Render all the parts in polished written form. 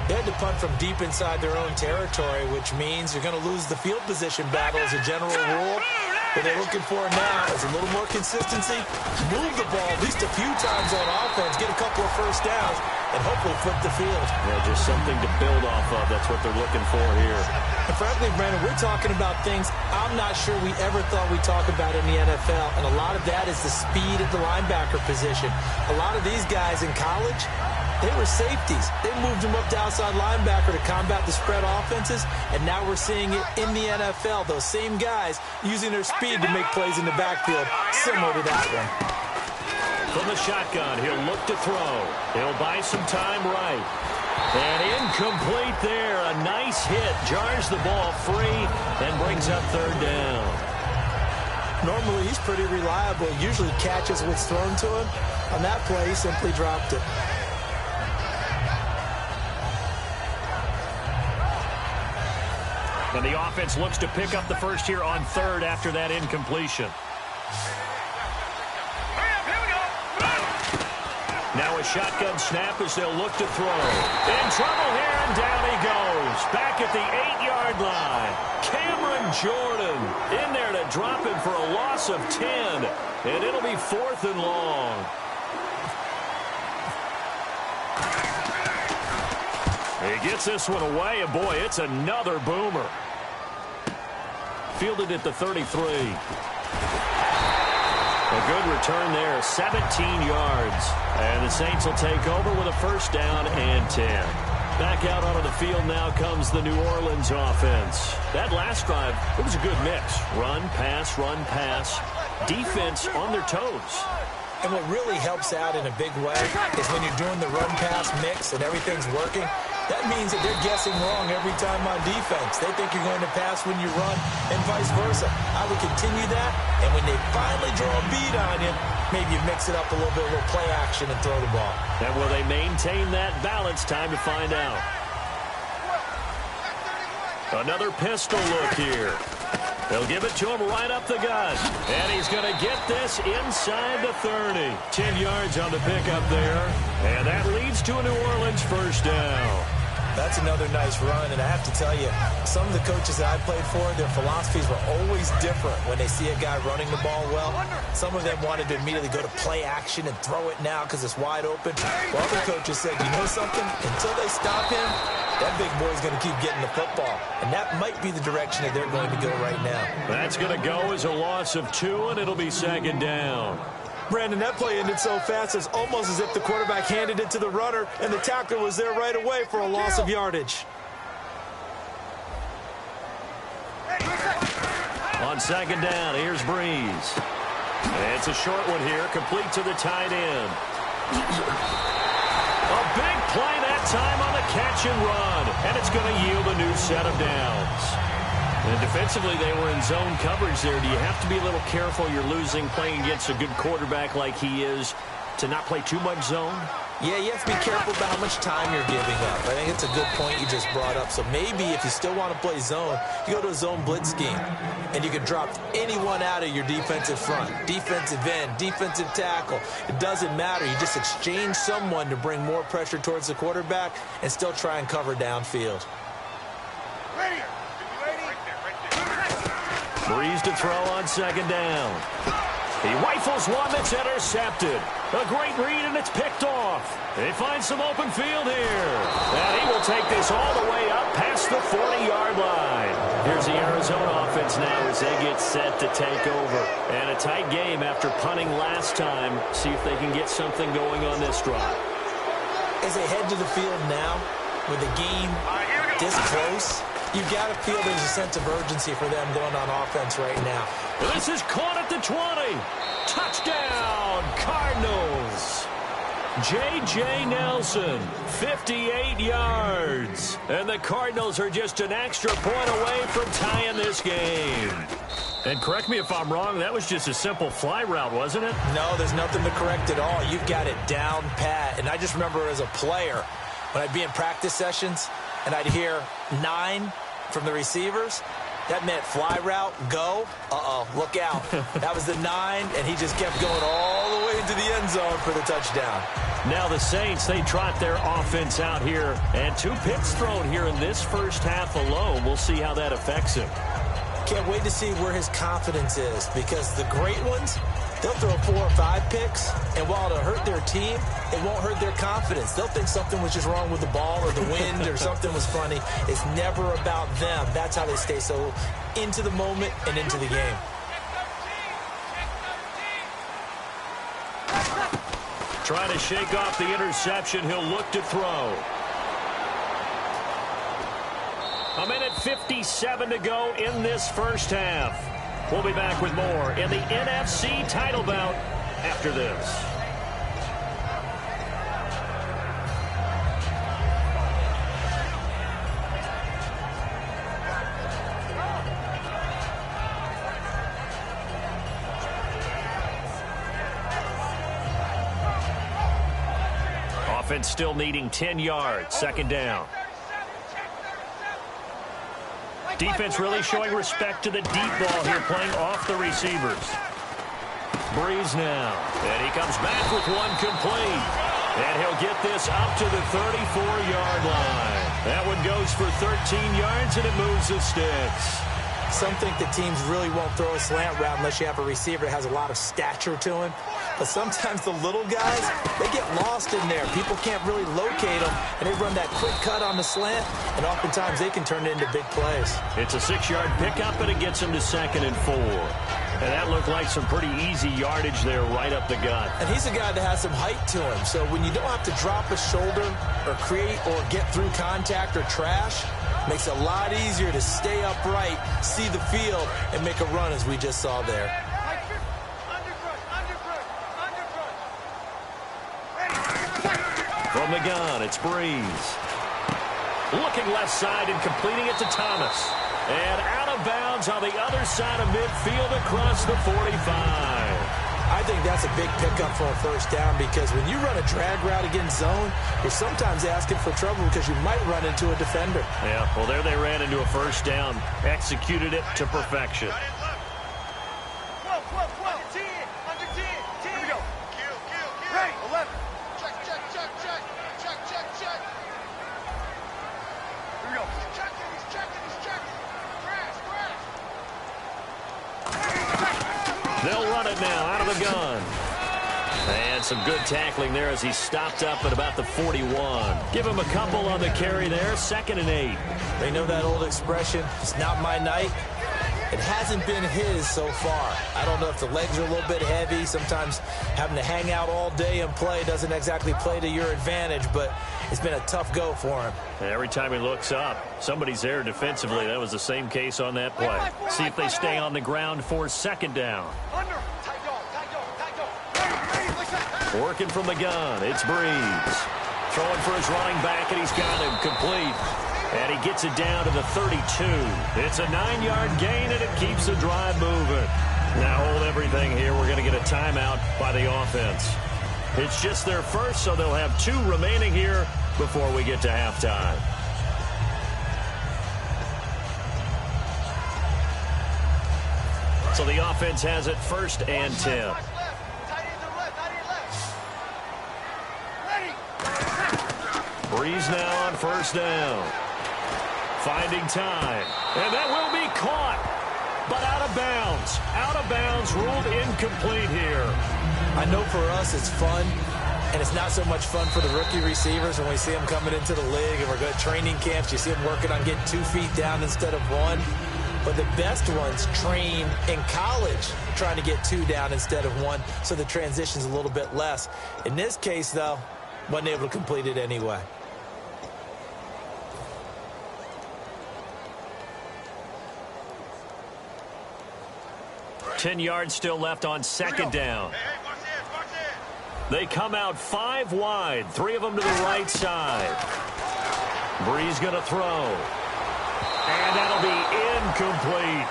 They had to punt from deep inside their own territory, which means you're going to lose the field position battle as a general rule. What they're looking for now is a little more consistency, move the ball at least a few times on offense, get a couple of first downs, and hopefully flip the field. Yeah, just something to build off of. That's what they're looking for here. And frankly, Brandon, we're talking about things I'm not sure we ever thought we'd talk about in the NFL, and a lot of that is the speed at the linebacker position. A lot of these guys in college, they were safeties. They moved them up to outside linebacker to combat the spread offenses, and now we're seeing it in the NFL. Those same guys using their speed to make plays in the backfield, similar to that one. From the shotgun, he'll look to throw. He'll buy some time right. And incomplete there. A nice hit. Jars the ball free and brings up third down. Normally, he's pretty reliable. Usually catches what's thrown to him. On that play, he simply dropped it. And the offense looks to pick up the first here on third after that incompletion. Now a shotgun snap as they'll look to throw. In trouble here, and down he goes. Back at the 8-yard line. Cameron Jordan in there to drop him for a loss of 10. And it'll be 4th and long. He gets this one away, and boy, it's another boomer. Fielded at the 33. A good return there, 17 yards. And the Saints will take over with a first down and 10. Back out onto the field now comes the New Orleans offense. That last drive, it was a good mix. Run, pass, defense on their toes. And what really helps out in a big way is when you're doing the run-pass mix and everything's working, that means that they're guessing wrong every time on defense. They think you're going to pass when you run and vice versa. I would continue that, and when they finally draw a bead on you, maybe you mix it up a little bit, a little play action, and throw the ball. And will they maintain that balance? Time to find out. Another pistol look here. They'll give it to him right up the gut. And he's going to get this inside the 30. 10 yards on the pickup there. And that leads to a New Orleans first down. That's another nice run, and I have to tell you, some of the coaches that I played for, their philosophies were always different when they see a guy running the ball well. Some of them wanted to immediately go to play action and throw it now because it's wide open. Well, other coaches said, you know something? Until they stop him, that big boy's going to keep getting the football. And that might be the direction that they're going to go right now. That's going to go as a loss of 2, and it'll be second down. Brandon, that play ended so fast, it's almost as if the quarterback handed it to the runner, and the tackler was there right away for a loss of yardage. On second down, here's Breeze. It's a short one here, complete to the tight end. A big play that time on the catch and run, and it's going to yield a new set of downs. And defensively, they were in zone coverage there. Do you have to be a little careful? You're losing playing against a good quarterback like he is to not play too much zone? Yeah, you have to be careful about how much time you're giving up. I think it's a good point you just brought up. So maybe if you still want to play zone, you go to a zone blitz scheme, and you can drop anyone out of your defensive front, defensive end, defensive tackle. It doesn't matter. You just exchange someone to bring more pressure towards the quarterback and still try and cover downfield. Breeze to throw on second down. He rifles one that's intercepted. A great read, and it's picked off. They find some open field here. And he will take this all the way up past the 40-yard line. Here's the Arizona offense now as they get set to take over. And a tight game after punting last time. See if they can get something going on this drive. As they head to the field now, with the game this close, you've got to feel there's a sense of urgency for them going on offense right now. This is caught at the 20. Touchdown, Cardinals. J.J. Nelson, 58 yards. And the Cardinals are just an extra point away from tying this game. And correct me if I'm wrong, that was just a simple fly route, wasn't it? No, there's nothing to correct at all. You've got it down pat. And I just remember as a player, when I'd be in practice sessions and I'd hear 9 from the receivers, That meant fly route, go. Uh-oh, look out. That was the 9, and he just kept going all the way into the end zone for the touchdown. Now the Saints, they trot their offense out here, and 2 picks thrown here in this first half alone. We'll see how that affects him. Can't wait to see where his confidence is, because the great ones, they'll throw 4 or 5 picks, and while it'll hurt their team, it won't hurt their confidence. They'll think something was just wrong with the ball or the wind or something was funny. It's never about them. That's how they stay so into the moment and into the game. Trying to shake off the interception. He'll look to throw. 1:57 to go in this first half. We'll be back with more in the NFC title bout after this. Offense still needing 10 yards. Second down. Defense really showing respect to the deep ball here, playing off the receivers. Breeze now. And he comes back with one complete. And he'll get this up to the 34-yard line. That one goes for 13 yards, and it moves the sticks. Some think the teams really won't throw a slant route unless you have a receiver that has a lot of stature to him. But sometimes the little guys, they get lost in there. People can't really locate them, and they run that quick cut on the slant, and oftentimes they can turn it into big plays. It's a 6-yard pickup, and it gets him to 2nd and 4. And that looked like some pretty easy yardage there right up the gut. And he's a guy that has some height to him, so when you don't have to drop a shoulder or create or get through contact or trash, makes it a lot easier to stay upright, see the field, and make a run as we just saw there. From the gun, it's Breeze. Looking left side and completing it to Thomas. And out of bounds on the other side of midfield across the 45. I think that's a big pickup for a first down, because when you run a drag route against zone, you're sometimes asking for trouble because you might run into a defender. Yeah, well, there they ran into a first down. Executed it to perfection. They'll run it now out of the gun. And some good tackling there as he stopped up at about the 41. Give him a couple on the carry there. 2nd and 8. They know that old expression, it's not my night. It hasn't been his so far. I don't know if the legs are a little bit heavy. Sometimes having to hang out all day and play doesn't exactly play to your advantage, but it's been a tough go for him. And every time he looks up, somebody's there defensively. That was the same case on that play. See if they stay on the ground for 2nd down. Working from the gun, it's Breeze. Throwing for his running back, and he's got him complete. And he gets it down to the 32. It's a 9-yard gain, and it keeps the drive moving. Now hold everything here. We're going to get a timeout by the offense. It's just their first, so they'll have 2 remaining here before we get to halftime. So the offense has it 1st and 10. Breeze now on 1st down. Finding time. And that will be caught. But out of bounds. Out of bounds, ruled incomplete here. I know for us it's fun, and it's not so much fun for the rookie receivers when we see them coming into the league and we're going to training camps. You see them working on getting 2 feet down instead of 1. But the best ones train in college trying to get 2 down instead of 1, so the transition's a little bit less. In this case, though, wasn't able to complete it anyway. Ten yards still left on 2nd down. They come out 5 wide, 3 of them to the right side. Breeze going to throw. And that'll be incomplete.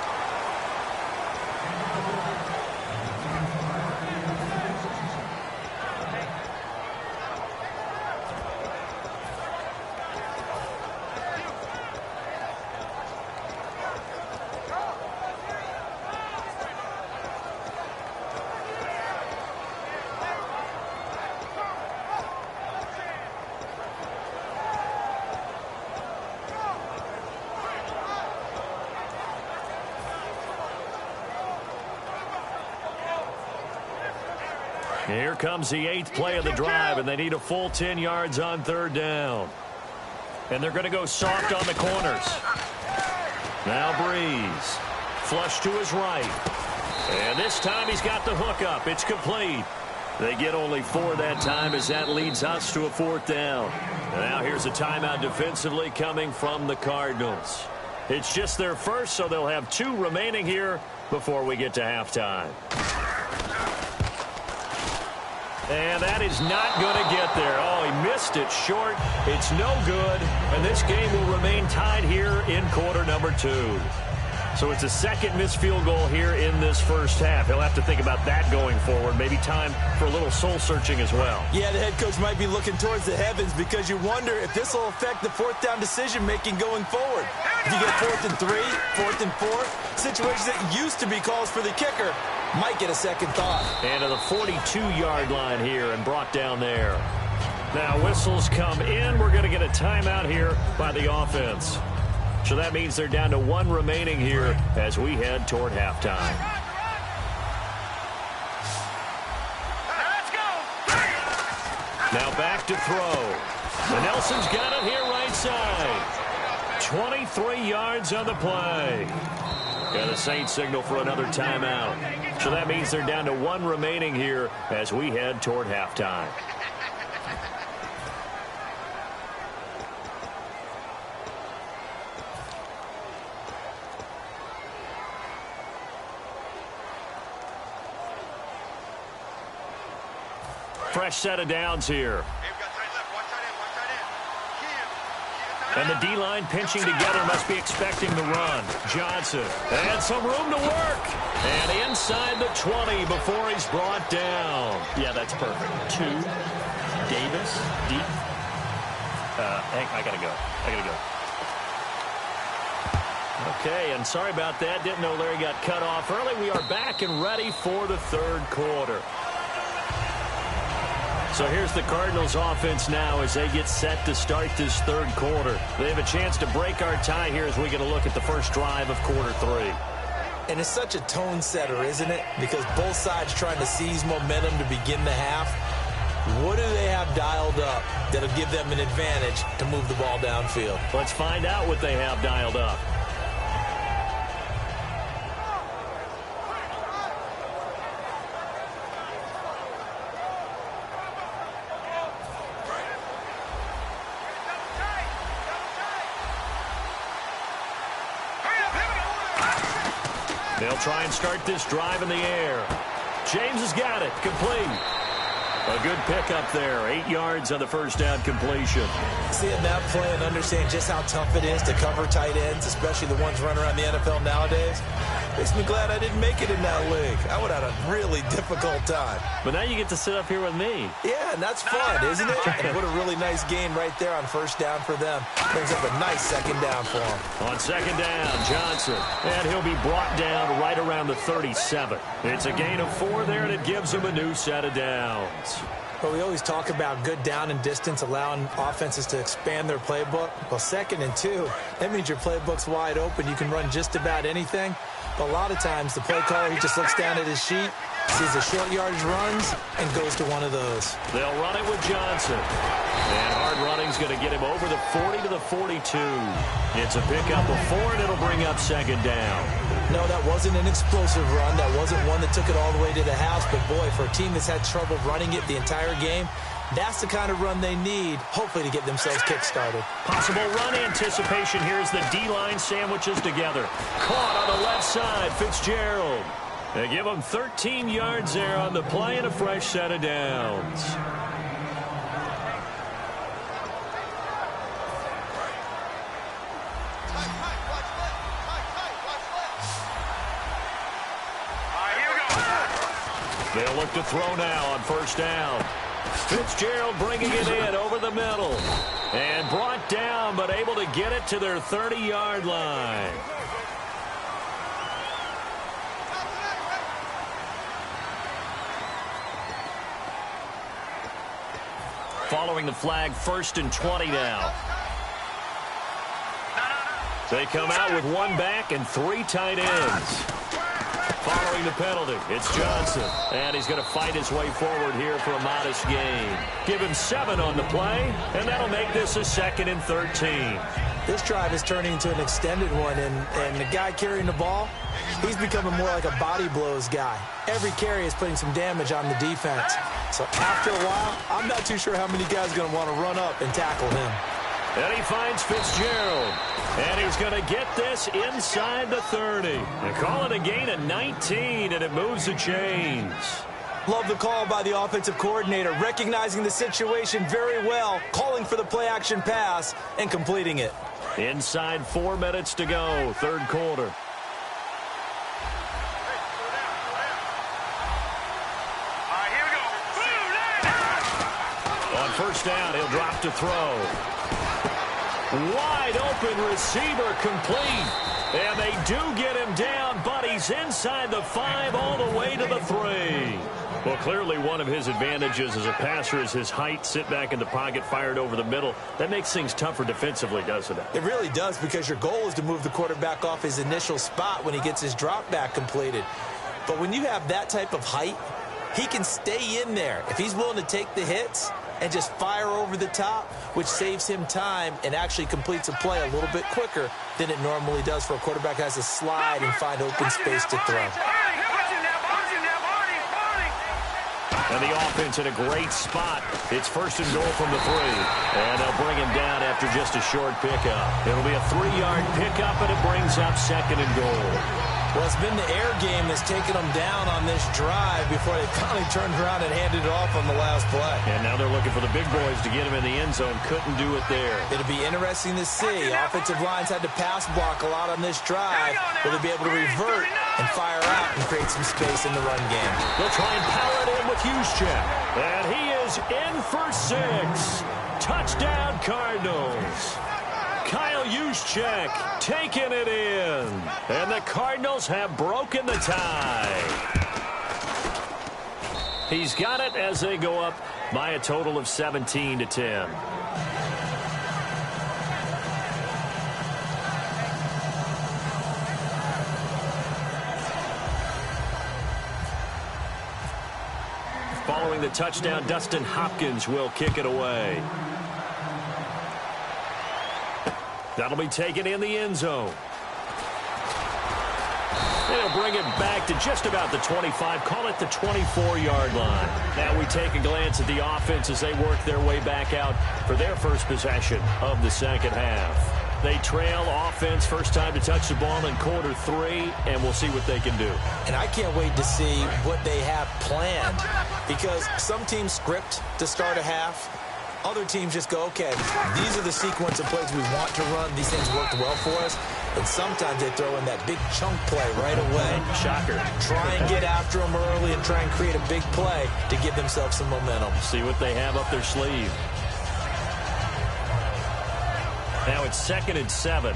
Here comes the 8th play of the drive, and they need a full 10 yards on 3rd down. And they're going to go soft on the corners. Now Breeze. Flush to his right. And this time he's got the hook up. It's complete. They get only 4 that time as that leads us to a 4th down. And now here's a timeout defensively coming from the Cardinals. It's just their first, so they'll have 2 remaining here before we get to halftime. And that is not going to get there. Oh, he missed it short. It's no good. And this game will remain tied here in quarter number 2. So it's a second missed field goal here in this first half. He'll have to think about that going forward. Maybe time for a little soul-searching as well. Yeah, the head coach might be looking towards the heavens because you wonder if this will affect the 4th down decision-making going forward. If you get 4th and 3, 4th and 4, situations that used to be calls for the kicker might get a second thought. And to the 42-yard line here and brought down there. Now whistles come in. We're going to get a timeout here by the offense. So that means they're down to 1 remaining here as we head toward halftime. Let's go. Now back to throw. And Nelson's got it here right side. 23 yards on the play. And the Saints signal for another timeout. So that means they're down to 1 remaining here as we head toward halftime. Fresh set of downs here. And the D-line pinching together must be expecting the run. Johnson. And some room to work. And inside the 20 before he's brought down. Yeah, that's perfect. 2. Davis. Deep. Hank, I got to go. Okay, and sorry about that. Didn't know Larry got cut off early. We are back and ready for the 3rd quarter. So here's the Cardinals offense now as they get set to start this 3rd quarter. They have a chance to break our tie here as we get a look at the first drive of quarter 3. And it's such a tone setter, isn't it? Because both sides trying to seize momentum to begin the half. What do they have dialed up that'll give them an advantage to move the ball downfield? Let's find out what they have dialed up. They'll try and start this drive in the air. James has got it. Complete. A good pickup there. 8 yards on the first down completion. Seeing that play and understanding just how tough it is to cover tight ends, especially the ones running around the NFL nowadays, makes me glad I didn't make it in that league. I would have had a really difficult time. But now you get to sit up here with me. Yeah, and that's fun, isn't it? And what a really nice gain right there on first down for them. Brings up a nice second down for them. On second down, Johnson. And he'll be brought down right around the 37. It's a gain of 4 there, and it gives him a new set of downs. But we always talk about good down and distance, allowing offenses to expand their playbook. Well, 2nd and 2, that means your playbook's wide open. You can run just about anything. But a lot of times, the play caller, he just looks down at his sheet, sees the short yardage runs, and goes to one of those. They'll run it with Johnson. And hard running's going to get him over the 40 to the 42. It's a pickup of 4, and it'll bring up second down. No, that wasn't an explosive run. That wasn't one that took it all the way to the house. But, boy, for a team that's had trouble running it the entire game, that's the kind of run they need, hopefully, to get themselves kick-started. Possible run anticipation here as the D-line sandwiches together. Caught on the left side, Fitzgerald. They give him 13 yards there on the play and a fresh set of downs. They'll look to throw now on first down. Fitzgerald bringing it in over the middle. And brought down, but able to get it to their 30-yard line. Following the flag, 1st and 20 now. They come out with 1 back and 3 tight ends. Following drawing the penalty. It's Johnson. And he's going to fight his way forward here for a modest gain. Give him 7 on the play, and that'll make this a 2nd and 13. This drive is turning into an extended one, and the guy carrying the ball, he's becoming more like a body blows guy. Every carry is putting some damage on the defense. So after a while, I'm not too sure how many guys are going to want to run up and tackle him. And he finds Fitzgerald. And he's going to get this inside the 30. They call it a gain of 19, and it moves the chains. Love the call by the offensive coordinator, recognizing the situation very well, calling for the play-action pass, and completing it. Inside 4 minutes to go, 3rd quarter. On 1st down, he'll drop to throw. Wide open receiver complete. And they do get him down, but he's inside the 5 all the way to the 3. Well, clearly one of his advantages as a passer is his height. Sit back in the pocket, fired over the middle. That makes things tougher defensively, doesn't it? It really does, because your goal is to move the quarterback off his initial spot when he gets his drop back completed. But when you have that type of height, he can stay in there. If he's willing to take the hits and just fire over the top, which saves him time and actually completes a play a little bit quicker than it normally does for a quarterback who has to slide and find open space to throw. And the offense in a great spot. It's 1st and goal from the 3. And they'll bring him down after just a short pickup. It'll be a 3-yard pickup, and it brings up 2nd and goal. Well, it's been the air game that's taken them down on this drive before they finally turned around and handed it off on the last play. And now they're looking for the big boys to get him in the end zone. Couldn't do it there. It'll be interesting to see. Offensive lines had to pass block a lot on this drive. Will they be able to revert and fire out and create some space in the run game? They'll try and power it in with Juszczyk. And he is in for 6. Touchdown, Cardinals. Kyle Juszczyk taking it in. And the Cardinals have broken the tie. He's got it as they go up by a total of 17-10. Following the touchdown, Dustin Hopkins will kick it away. That'll be taken in the end zone. They'll bring it back to just about the 25, call it the 24-yard line. Now we take a glance at the offense as they work their way back out for their first possession of the 2nd half. They trail offense, first time to touch the ball in quarter 3, and we'll see what they can do. And I can't wait to see what they have planned, because some teams script to start a half. Other teams just go, okay, these are the sequence of plays we want to run. These things worked well for us. And sometimes they throw in that big chunk play right away. Shocker. Try and get after them early and try and create a big play to give themselves some momentum. See what they have up their sleeve. Now it's 2nd and 7.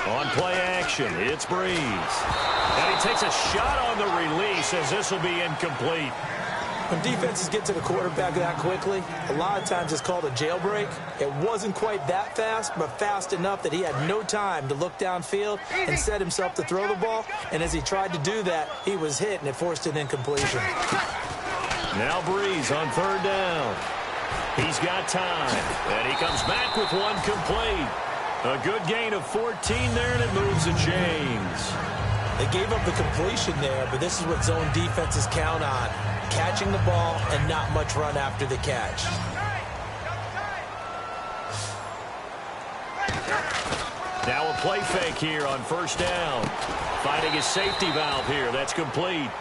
On play action, it's Breeze. And he takes a shot on the release as this will be incomplete. When defenses get to the quarterback that quickly, a lot of times it's called a jailbreak. It wasn't quite that fast, but fast enough that he had no time to look downfield and set himself to throw the ball. And as he tried to do that, he was hit, and it forced an incompletion. Now Breeze on 3rd down. He's got time, and he comes back with one complete. A good gain of 14 there, and it moves the chains. They gave up the completion there, but this is what zone defenses count on. Catching the ball and not much run after the catch. Now a play fake here on 1st down. Finding his safety valve here. That's complete.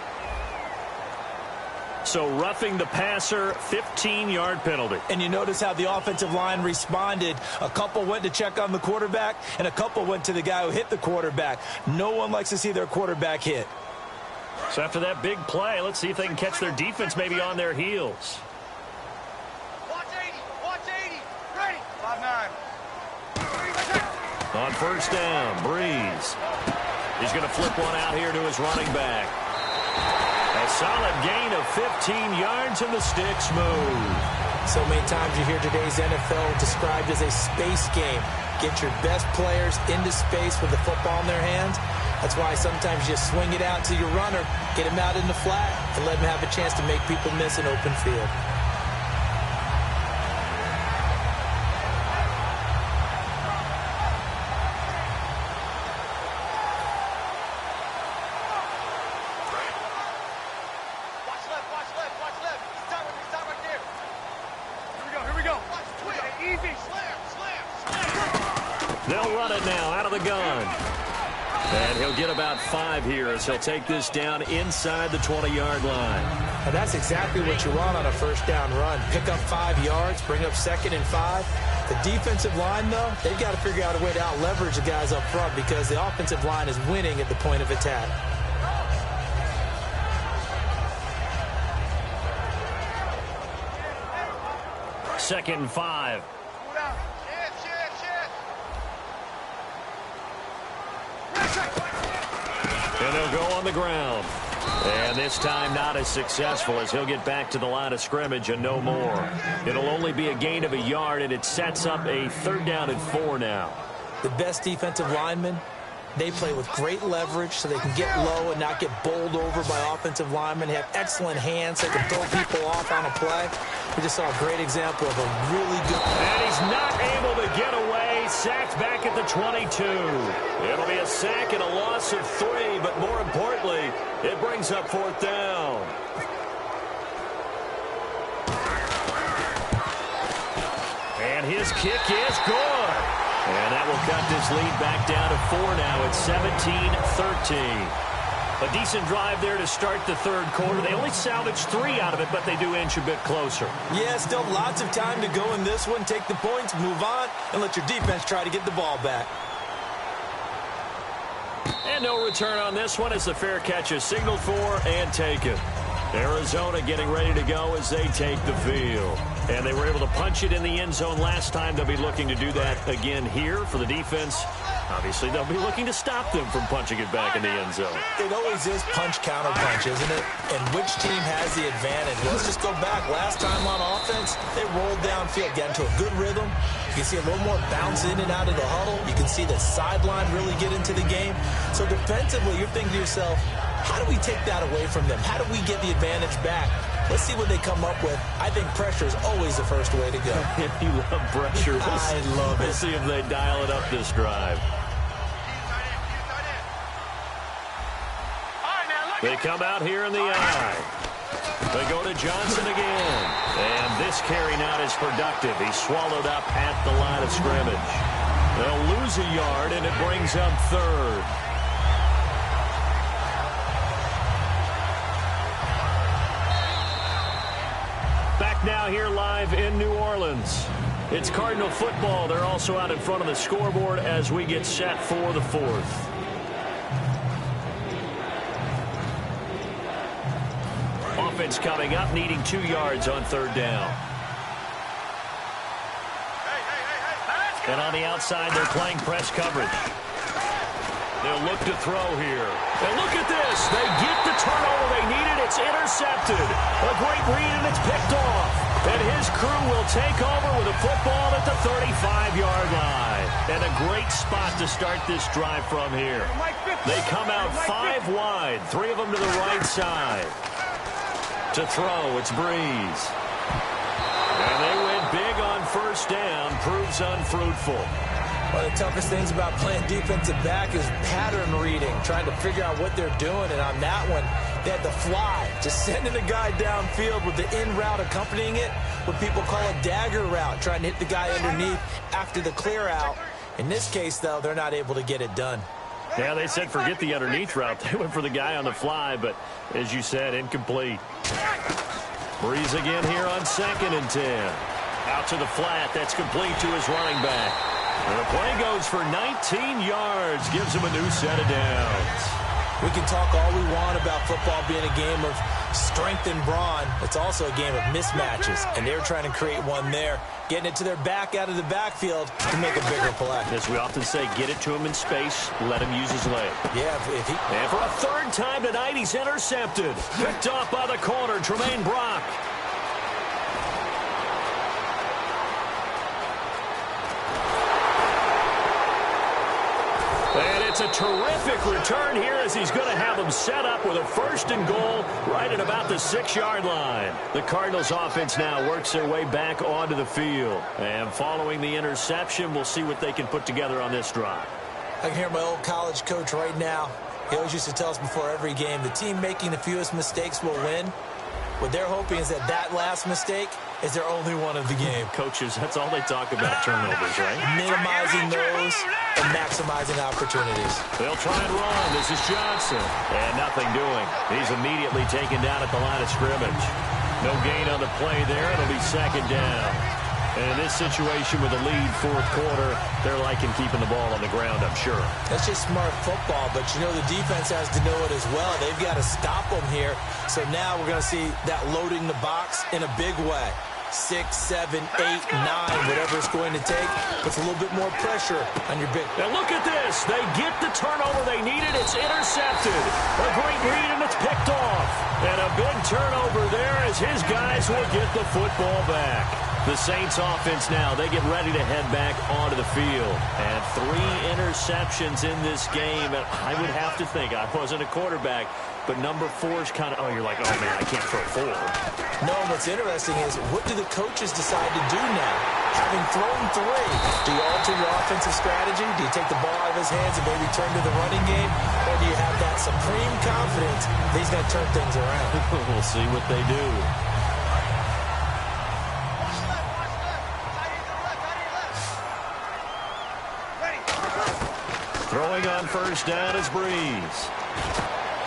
So roughing the passer, 15-yard penalty. And you notice how the offensive line responded. A couple went to check on the quarterback, and a couple went to the guy who hit the quarterback. No one likes to see their quarterback hit. So after that big play, let's see if they can catch their defense maybe on their heels. Watch 80, ready, 5-9. On 1st down, Breeze. He's going to flip one out here to his running back. A solid gain of 15 yards, and the sticks move. So many times you hear today's NFL described as a space game. get your best players into space with the football in their hands. That's why sometimes you just swing it out to your runner, get him out in the flat, and let him have a chance to make people miss an open field. They'll run it now out of the gun. And he'll get about 5 here as he'll take this down inside the 20-yard line. And that's exactly what you want on a first down run. Pick up 5 yards, bring up 2nd and 5. The defensive line, though, they've got to figure out a way to out-leverage the guys up front because the offensive line is winning at the point of attack. Second and 5. And they'll go on the ground. And this time not as successful as he'll get back to the line of scrimmage and no more. It'll only be a gain of a yard, and it sets up a 3rd down and 4 now. The best defensive linemen, they play with great leverage so they can get low and not get bowled over by offensive linemen. They have excellent hands so they can throw people off on a play. We just saw a great example of a really good... And he's not able to get away. Sacked back at the 22. It'll be a sack and a loss of 3, but more importantly, it brings up 4th down. And his kick is good. And that will cut this lead back down to 4 now. It's 17-13. A decent drive there to start the 3rd quarter. They only salvaged 3 out of it, but they do inch a bit closer. Yeah, still lots of time to go in this one. Take the points, move on, and let your defense try to get the ball back. And no return on this one as the fair catch is signaled for and taken. Arizona getting ready to go as they take the field. And they were able to punch it in the end zone last time. They'll be looking to do that again here for the defense. Obviously, they'll be looking to stop them from punching it back in the end zone. It always is punch-counter-punch, isn't it? And which team has the advantage? Let's just go back. Last time on offense, they rolled downfield, got into a good rhythm. You can see a little more bounce in and out of the huddle. You can see the sideline really get into the game. So defensively, you're thinking to yourself, how do we take that away from them? How do we get the advantage back? Let's see what they come up with. I think pressure is always the first way to go. You love pressure. I love it. We'll see if they dial it up this drive. They come out here in the eye. They go to Johnson again. And this carry not as productive. He's swallowed up at the line of scrimmage. They'll lose a yard, and it brings up 3rd. Back now here live in New Orleans. It's Cardinal football. They're also out in front of the scoreboard as we get set for the 4th. Offense coming up, needing 2 yards on 3rd down. And on the outside, they're playing press coverage. They'll look to throw here. And look at this. They get the turnover they needed. It's intercepted. A great read, and it's picked off. And his crew will take over with a football at the 35-yard line. And a great spot to start this drive from here. They come out 5 wide, 3 of them to the right side. To throw, it's Breeze. And they went big on 1st down, proves unfruitful. One of the toughest things about playing defensive back is pattern reading, trying to figure out what they're doing. And on that one, they had the fly, just sending the guy downfield with the in route accompanying it, what people call a dagger route, trying to hit the guy underneath after the clear out. In this case, though, they're not able to get it done. Yeah, they said forget the underneath route. They went for the guy on the fly, but as you said, incomplete. Breeze again here on 2nd and 10. Out to the flat. That's complete to his running back. And the play goes for 19 yards. Gives him a new set of downs. We can talk all we want about football being a game of strength and brawn. It's also a game of mismatches, and they're trying to create one there, getting it to their back out of the backfield to make a bigger play. As we often say, get it to him in space, let him use his leg. Yeah, if he... And for a 3rd time tonight, he's intercepted. Picked off by the corner, Tremaine Brock. It's a terrific return here as he's going to have them set up with a 1st and goal right at about the 6-yard line. The Cardinals offense now works their way back onto the field. And following the interception, we'll see what they can put together on this drive. I can hear my old college coach right now. He always used to tell us before every game, the team making the fewest mistakes will win. What they're hoping is that last mistake is their only one of the game. Coaches, that's all they talk about, turnovers, right? Minimizing those and maximizing opportunities. They'll try and run. This is Johnson. And nothing doing. He's immediately taken down at the line of scrimmage. No gain on the play there. It'll be 2nd down. And in this situation with a lead 4th quarter, they're liking keeping the ball on the ground, I'm sure. That's just smart football, but you know the defense has to know it as well. They've got to stop them here. So now we're going to see that loading the box in a big way. 6, 7, 8, 9, whatever it's going to take. Puts a little bit more pressure on your big. Now look at this. They get the turnover they needed. It's intercepted. A great read, and it's picked off. And a big turnover there as his guys will get the football back. The Saints offense now, they get ready to head back onto the field. And 3 interceptions in this game. And I would have to think, I wasn't a quarterback, but number 4 is kind of, you're like, oh, man, I can't throw 4. No, what's interesting is what do the coaches decide to do now? Having thrown 3, do you alter your offensive strategy? Do you take the ball out of his hands and maybe turn to the running game? Or do you have that supreme confidence that he's going to turn things around? We'll see what they do. Throwing on 1st down is Breeze.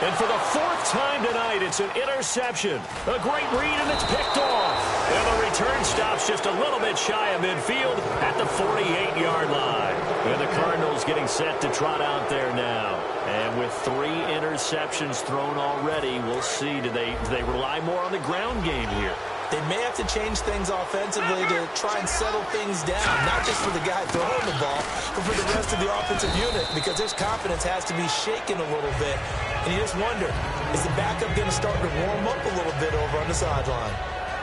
And for the 4th time tonight, it's an interception. A great read, and it's picked off. And the return stops just a little bit shy of midfield at the 48-yard line. And the Cardinals getting set to trot out there now. And with 3 interceptions thrown already, we'll see. Do they rely more on the ground game here? They may have to change things offensively to try and settle things down, not just for the guy throwing the ball, but for the rest of the offensive unit, because their confidence has to be shaken a little bit. And you just wonder, is the backup going to start to warm up a little bit over on the sideline?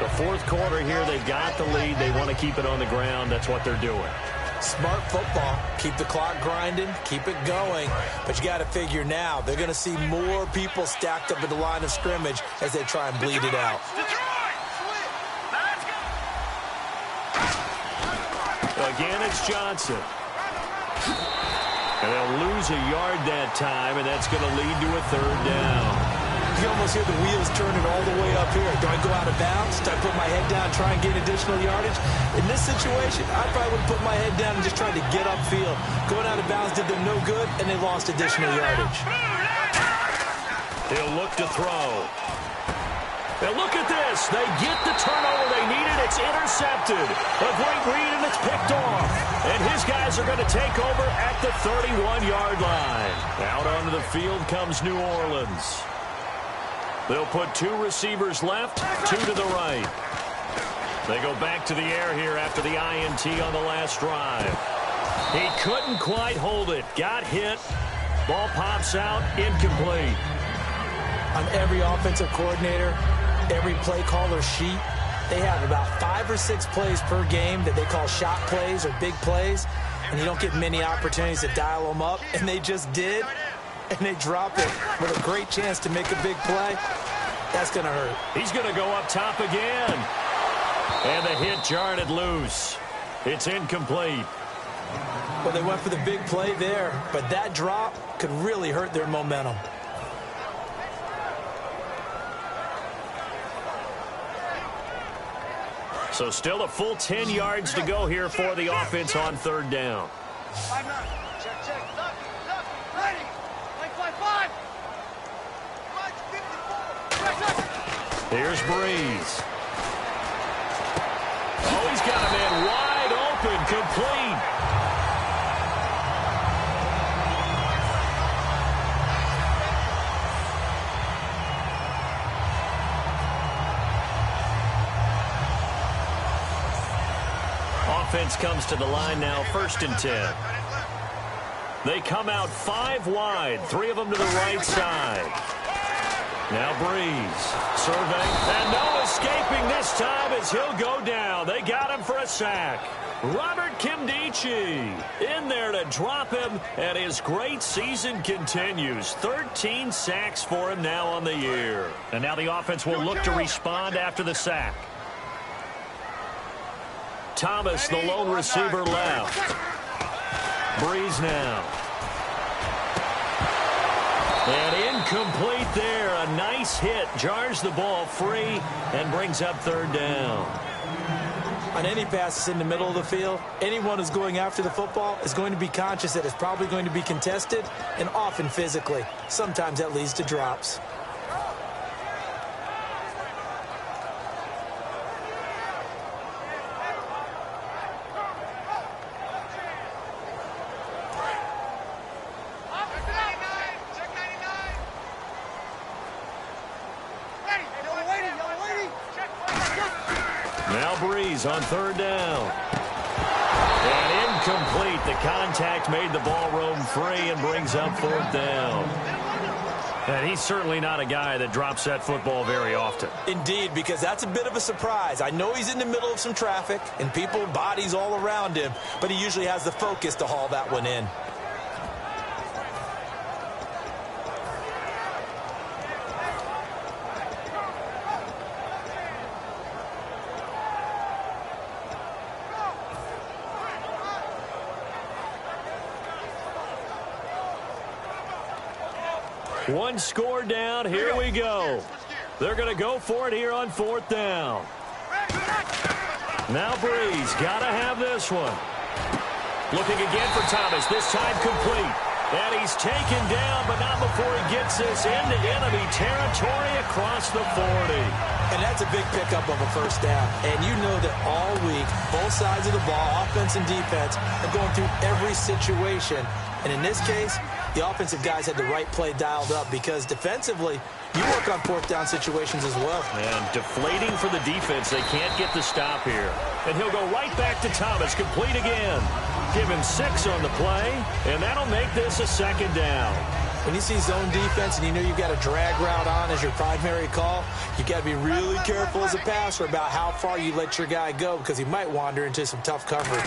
The 4th quarter here, they've got the lead. They want to keep it on the ground. That's what they're doing. Smart football. Keep the clock grinding. Keep it going. But you got to figure now, they're going to see more people stacked up at the line of scrimmage as they try and bleed it out. Again, it's Johnson. And they'll lose a yard that time, and that's going to lead to a 3rd down. You almost hear the wheels turning all the way up here. Do I go out of bounds? Do I put my head down and try and gain additional yardage? In this situation, I probably would put my head down and just try to get upfield. Going out of bounds did them no good, and they lost additional yardage. He'll look to throw. And look at this. They get the turnover they needed. It's intercepted. A great read, and it's picked off. And his guys are going to take over at the 31-yard line. Out onto the field comes New Orleans. They'll put 2 receivers left, 2 to the right. They go back to the air here after the INT on the last drive. He couldn't quite hold it. Got hit. Ball pops out, incomplete. On every offensive coordinator, every play caller sheet, they have about 5 or 6 plays per game that they call shot plays or big plays, and you don't get many opportunities to dial them up, and they just did, and they drop it with a great chance to make a big play. That's going to hurt. He's going to go up top again. And the hit jarred it loose. It's incomplete. Well, they went for the big play there, but that drop could really hurt their momentum. So still a full 10 yards to go here for the offense on 3rd down. 5-9. Check. Look. Ready. 5-5. Here's Breeze. Oh, he's got a man wide open, complete. Offense comes to the line now, 1st and 10. They come out 5 wide, 3 of them to the right side. Now Breeze surveying, and no escaping this time as he'll go down. They got him for a sack. Robert Kimdichie in there to drop him, and his great season continues. 13 sacks for him now on the year. And now the offense will look to respond after the sack. Thomas, the lone receiver, left. Breeze now. And incomplete there. A nice hit. Jars the ball free and brings up third down. On any passes in the middle of the field, anyone who's going after the football is going to be conscious that it's probably going to be contested, and often physically. Sometimes that leads to drops. Now Breeze on third down. And incomplete. The contact made the ball roam free and brings up fourth down. And he's certainly not a guy that drops that football very often. Indeed, because that's a bit of a surprise. I know he's in the middle of some traffic and people, bodies all around him, but he usually has the focus to haul that one in. One score down. Here we go. They're going to go for it here on fourth down. Now Breeze got to have this one. Looking again for Thomas. This time complete. And he's taken down, but not before he gets this into enemy territory across the 40. And that's a big pickup of a first down. And you know that all week, both sides of the ball, offense and defense, are going through every situation. And in this case, the offensive guys had the right play dialed up because defensively, you work on fourth down situations as well. And deflating for the defense. They can't get the stop here. And he'll go right back to Thomas, complete again. Give him 6 on the play, and that'll make this a second down. When you see zone defense and you know you've got a drag route on as your primary call, you've got to be really careful as a passer about how far you let your guy go because he might wander into some tough coverage.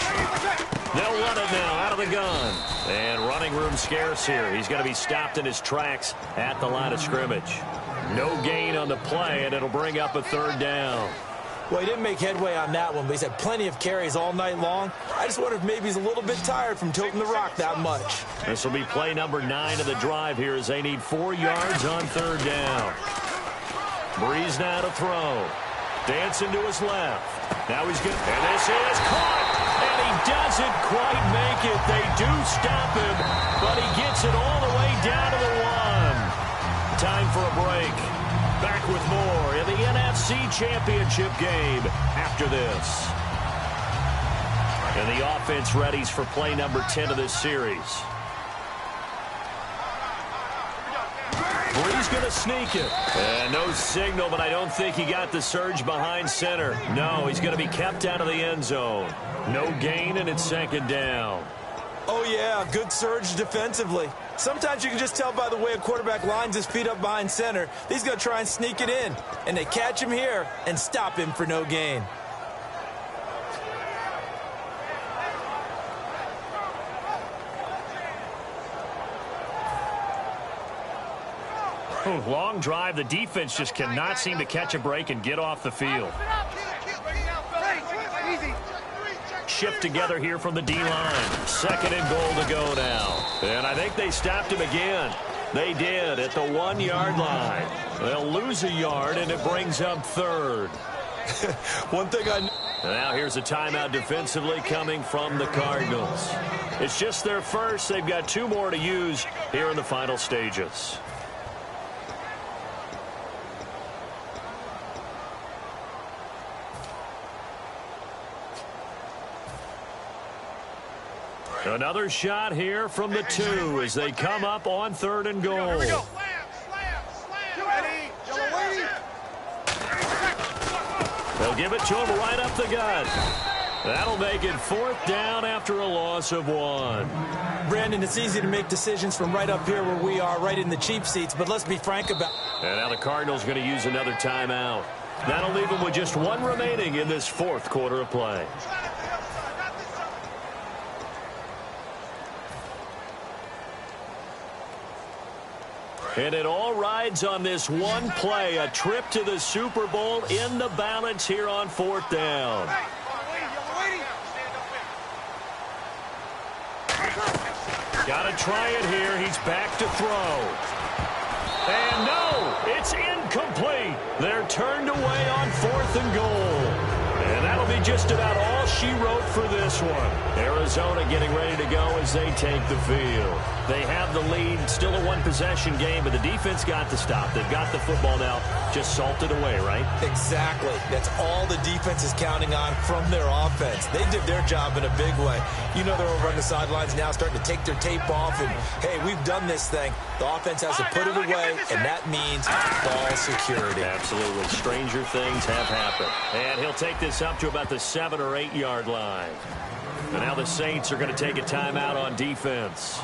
They'll run it now out of the gun. And running room scarce here. He's going to be stopped in his tracks at the line of scrimmage. No gain on the play, and it'll bring up a third down. Well, he didn't make headway on that one, but he's had plenty of carries all night long. I just wonder if maybe he's a little bit tired from tilting the rock that much. This will be play number 9 of the drive here as they need 4 yards on third down. Breeze now to throw. Dancing to his left. Now he's good. And this is caught. And he doesn't quite make it. They do stop him, but he gets it all the way down to the 1. Time for a break. Back with more in the NFC Championship game after this. And the offense readies for play number 10 of this series. Breeze going to sneak it. And no signal, but I don't think he got the surge behind center. No, he's going to be kept out of the end zone. No gain, and it's second down. Oh, yeah, good surge defensively. Sometimes you can just tell by the way a quarterback lines his feet up behind center. He's going to try and sneak it in. And they catch him here and stop him for no gain. Long drive. The defense just cannot seem to catch a break and get off the field. Shift together here from the D-line. Second and goal to go now. And I think they stopped him again. They did at the 1-yard line. They'll lose a yard, and it brings up third. One thing I know. Now here's a timeout defensively coming from the Cardinals. It's just their first. They've got 2 more to use here in the final stages. Another shot here from the 2 as they come up on third and goal. They'll give it to him right up the gut. That'll make it 4th down after a loss of 1. Brandon, it's easy to make decisions from right up here where we are, right in the cheap seats, but let's be frank about... And now the Cardinals going to use another timeout. That'll leave them with just 1 remaining in this 4th quarter of play. And it all rides on this one play, a trip to the Super Bowl in the balance here on 4th down. Got to try it here. He's back to throw. And no, it's incomplete. They're turned away on 4th and goal. And that'll be just about all she wrote for this one. Arizona getting ready to go as they take the field. They have the lead, still a 1-possession game, but the defense got to stop. They've got the football now, just salted away, right? Exactly. That's all the defense is counting on from their offense. They did their job in a big way. You know they're over on the sidelines now starting to take their tape off, and, hey, we've done this thing. The offense has to put it away, and that means ball security. Absolutely. Stranger things have happened. And he'll take this up to about the 7 or 8 yard line. And now the Saints are going to take a timeout on defense.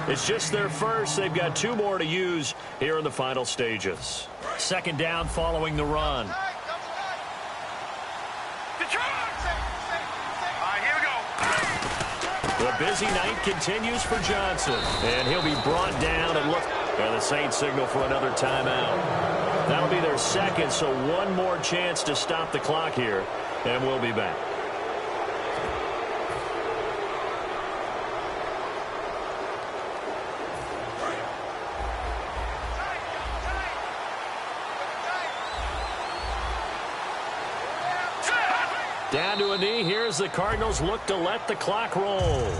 It's just their first. They've got 2 more to use here in the final stages. 2nd down following the run. The busy night continues for Johnson. And he'll be brought down and look. And the Saints signal for another timeout. That'll be their 2nd, so 1 more chance to stop the clock here. And we'll be back. Down to a knee. Here's the Cardinals look to let the clock roll.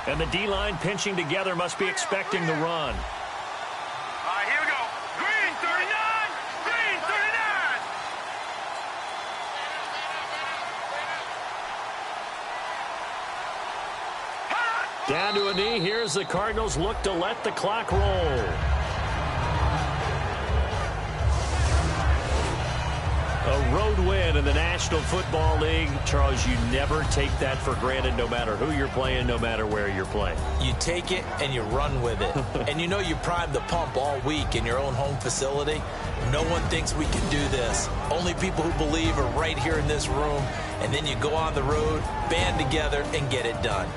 And the D-line pinching together must be expecting the run. Here we go. Green 39. Green 39. Down to a knee. Here's the Cardinals look to let the clock roll. A road win in the National Football League. Charles, you never take that for granted no matter who you're playing, no matter where you're playing. You take it and you run with it. And you know you primed the pump all week in your own home facility. No one thinks we can do this. Only people who believe are right here in this room. And then you go on the road, band together, and get it done.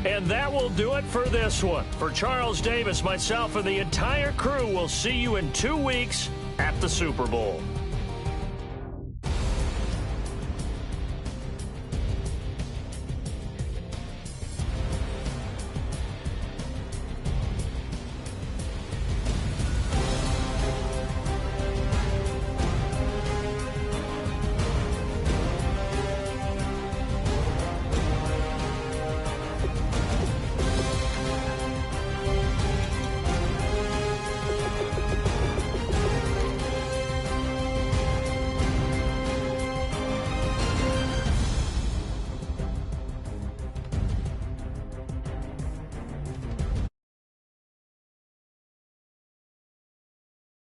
And that will do it for this one. For Charles Davis, myself, and the entire crew, we'll see you in 2 weeks at the Super Bowl.